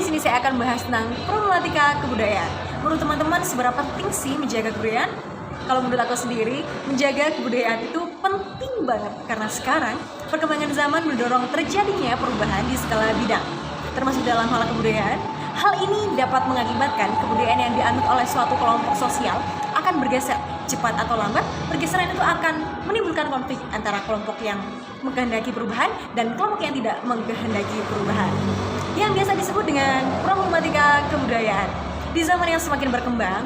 di sini saya akan bahas tentang problematika kebudayaan. Menurut teman-teman, seberapa penting sih menjaga kebudayaan? Kalau menurut aku sendiri, menjaga kebudayaan itu penting banget karena sekarang perkembangan zaman mendorong terjadinya perubahan di segala bidang, termasuk dalam hal kebudayaan. Hal ini dapat mengakibatkan kebudayaan yang dianut oleh suatu kelompok sosial akan bergeser. Cepat atau lambat, pergeseran itu akan menimbulkan konflik antara kelompok yang mengkehendaki perubahan dan kelompok yang tidak mengkehendaki perubahan, yang biasa disebut dengan problematika kebudayaan. Di zaman yang semakin berkembang,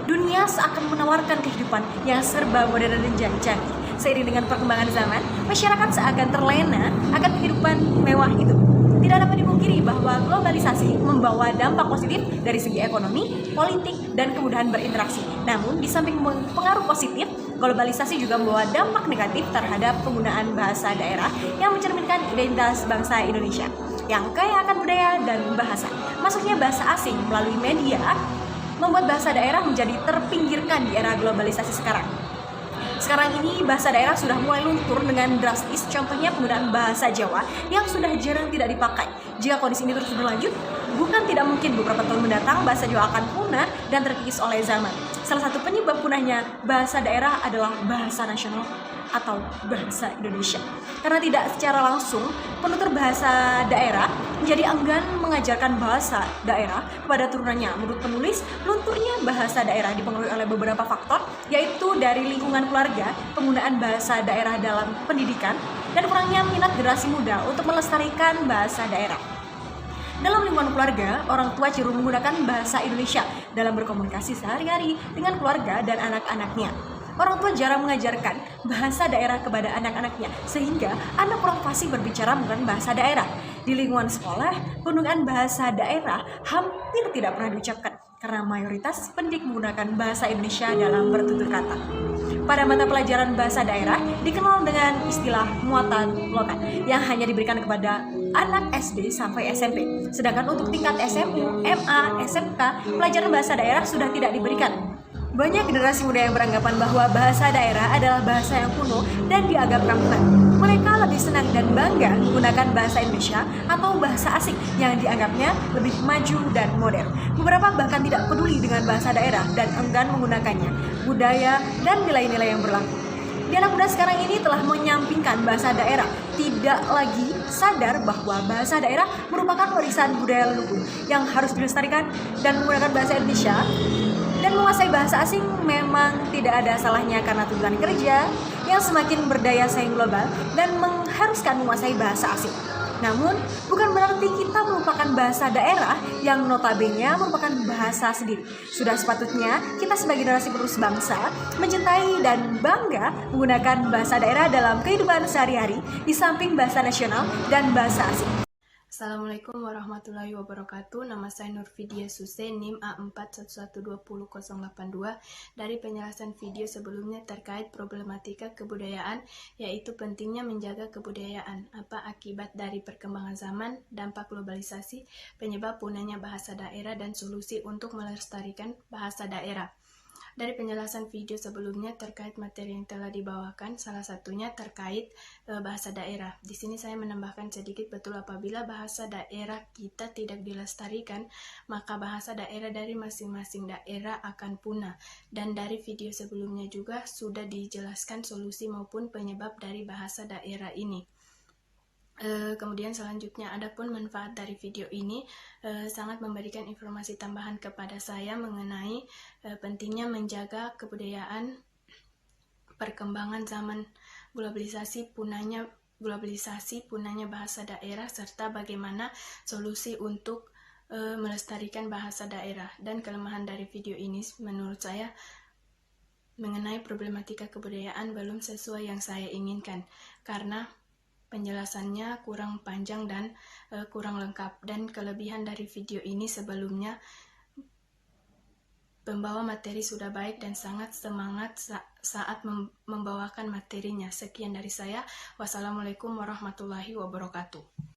dunia seakan menawarkan kehidupan yang serba modern dan canggih. Seiring dengan perkembangan zaman, masyarakat seakan terlena akan kehidupan mewah itu. Tidak dapat dipungkiri bahwa globalisasi membawa dampak positif dari segi ekonomi, politik, dan kemudahan berinteraksi. Namun, di samping pengaruh positif, globalisasi juga membawa dampak negatif terhadap penggunaan bahasa daerah yang mencerminkan identitas bangsa Indonesia yang kaya akan budaya dan bahasa. Masuknya bahasa asing melalui media membuat bahasa daerah menjadi terpinggirkan di era globalisasi sekarang. Sekarang ini bahasa daerah sudah mulai luntur dengan drastis, contohnya penggunaan bahasa Jawa yang sudah jarang tidak dipakai. Jika kondisi ini terus berlanjut, bukan tidak mungkin beberapa tahun mendatang bahasa Jawa akan punah dan terkikis oleh zaman. Salah satu penyebab punahnya bahasa daerah adalah bahasa nasional atau bahasa Indonesia. Karena tidak secara langsung, penutur bahasa daerah menjadi enggan mengajarkan bahasa daerah kepada turunannya. Menurut penulis, lunturnya bahasa daerah dipengaruhi oleh beberapa faktor, yaitu dari lingkungan keluarga, penggunaan bahasa daerah dalam pendidikan, dan kurangnya minat generasi muda untuk melestarikan bahasa daerah. Dalam lingkungan keluarga, orang tua cenderung menggunakan bahasa Indonesia dalam berkomunikasi sehari-hari dengan keluarga dan anak-anaknya. Orang tua jarang mengajarkan bahasa daerah kepada anak-anaknya, sehingga anak kurang fasih berbicara menggunakan bahasa daerah. Di lingkungan sekolah, penggunaan bahasa daerah hampir tidak pernah diucapkan, karena mayoritas pendidik menggunakan bahasa Indonesia dalam bertutur kata. Pada mata pelajaran bahasa daerah, dikenal dengan istilah muatan lokal, yang hanya diberikan kepada anak SD sampai SMP. Sedangkan untuk tingkat SMU, MA, SMK, pelajaran bahasa daerah sudah tidak diberikan. Banyak generasi muda yang beranggapan bahwa bahasa daerah adalah bahasa yang kuno dan dianggap kampungan. Mereka lebih senang dan bangga menggunakan bahasa Indonesia atau bahasa asing yang dianggapnya lebih maju dan modern. Beberapa bahkan tidak peduli dengan bahasa daerah dan enggan menggunakannya, budaya, dan nilai-nilai yang berlaku. Di anak muda sekarang ini telah menyampingkan bahasa daerah, tidak lagi sadar bahwa bahasa daerah merupakan warisan budaya leluhur yang harus dilestarikan, dan menggunakan bahasa Indonesia dan menguasai bahasa asing memang tidak ada salahnya karena tuntutan kerja yang semakin berdaya saing global dan mengharuskan menguasai bahasa asing. Namun, bukan berarti kita melupakan bahasa daerah yang notabene merupakan bahasa sendiri. Sudah sepatutnya kita sebagai generasi penerus bangsa mencintai dan bangga menggunakan bahasa daerah dalam kehidupan sehari-hari di samping bahasa nasional dan bahasa asing. Assalamualaikum warahmatullahi wabarakatuh. Nama saya Nurfidia Suse, NIM A4112082. Dari penjelasan video sebelumnya terkait problematika kebudayaan, yaitu pentingnya menjaga kebudayaan, apa akibat dari perkembangan zaman, dampak globalisasi, penyebab punahnya bahasa daerah, dan solusi untuk melestarikan bahasa daerah. Dari penjelasan video sebelumnya terkait materi yang telah dibawakan, salah satunya terkait bahasa daerah. Di sini saya menambahkan sedikit, betul apabila bahasa daerah kita tidak dilestarikan, maka bahasa daerah dari masing-masing daerah akan punah. Dan dari video sebelumnya juga sudah dijelaskan solusi maupun penyebab dari bahasa daerah ini. Kemudian selanjutnya, adapun manfaat dari video ini sangat memberikan informasi tambahan kepada saya mengenai pentingnya menjaga kebudayaan, perkembangan zaman globalisasi, punahnya bahasa daerah, serta bagaimana solusi untuk melestarikan bahasa daerah. Dan kelemahan dari video ini menurut saya mengenai problematika kebudayaan belum sesuai yang saya inginkan, karena penjelasannya kurang panjang dan kurang lengkap. Dan kelebihan dari video ini sebelumnya, pembawa materi sudah baik dan sangat semangat saat membawakan materinya. Sekian dari saya. Wassalamualaikum warahmatullahi wabarakatuh.